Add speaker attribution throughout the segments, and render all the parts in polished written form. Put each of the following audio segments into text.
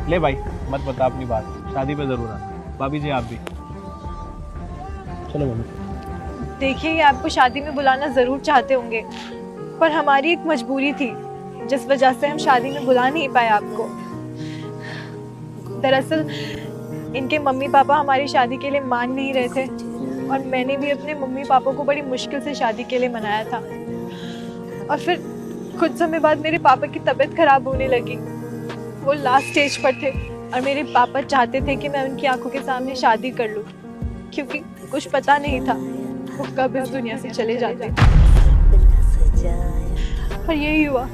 Speaker 1: ले भाई, मत बता अपनी बात, शादी पे जरूर आना। भाभी जी आप भी चलो। मम्मी
Speaker 2: देखिए, ये आपको शादी में बुलाना ज़रूर चाहते होंगे, पर हमारी एक मजबूरी थी जिस वजह से हम शादी में बुला नहीं पाए आपको। दरअसल इनके मम्मी पापा हमारी शादी के लिए मान नहीं रहे थे और मैंने भी अपने मम्मी पापा को बड़ी मुश्किल से शादी के लिए मनाया था। और फिर कुछ समय बाद मेरे पापा की तबीयत खराब होने लगी। वो लास्ट स्टेज पर थे और मेरे पापा चाहते थे कि मैं उनकी आंखों के सामने शादी कर लूं, क्योंकि कुछ पता नहीं था वो कब इस दुनिया से चले जाते। और यही हुआ,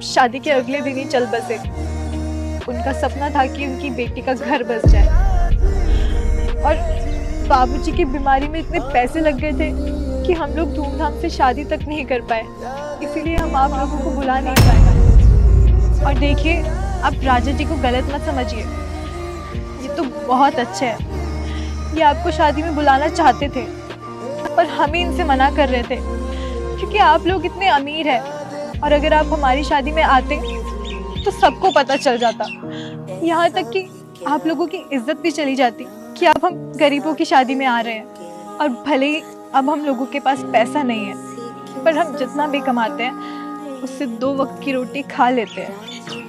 Speaker 2: शादी के अगले दिन ही चल बसे। उनका सपना था कि उनकी बेटी का घर बस जाए, और बाबूजी की बीमारी में इतने पैसे लग गए थे कि हम लोग धूमधाम से शादी तक नहीं कर पाए। इसीलिए हम आप लोगों को बुला नहीं पाए। और देखिए, आप राजा जी को गलत मत समझिए, ये तो बहुत अच्छे हैं। ये आपको शादी में बुलाना चाहते थे, पर हम ही इनसे मना कर रहे थे क्योंकि आप लोग इतने अमीर हैं, और अगर आप हमारी शादी में आते तो सबको पता चल जाता। यहाँ तक कि आप लोगों की इज्जत भी चली जाती कि अब हम गरीबों की शादी में आ रहे हैं। और भले ही अब हम लोगों के पास पैसा नहीं है, पर हम जितना भी कमाते हैं उससे 2 वक्त की रोटी खा लेते हैं,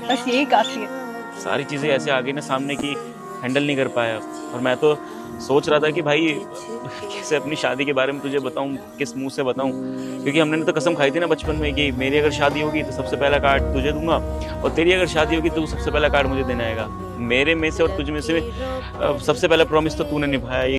Speaker 2: बस यही काफ़ी है।
Speaker 3: सारी चीज़ें ऐसे आगे ना सामने की हैंडल नहीं कर पाया। और मैं तो सोच रहा था कि भाई कैसे अपनी शादी के बारे में तुझे बताऊं, किस मुंह से बताऊं, क्योंकि हमने तो कसम खाई थी ना बचपन में कि मेरी अगर शादी होगी तो सबसे पहला कार्ड तुझे दूंगा, और तेरी अगर शादी होगी तो सबसे पहला कार्ड मुझे देना आएगा। मेरे में से और तुझ में से सबसे पहला प्रॉमिस तो तूने निभाया।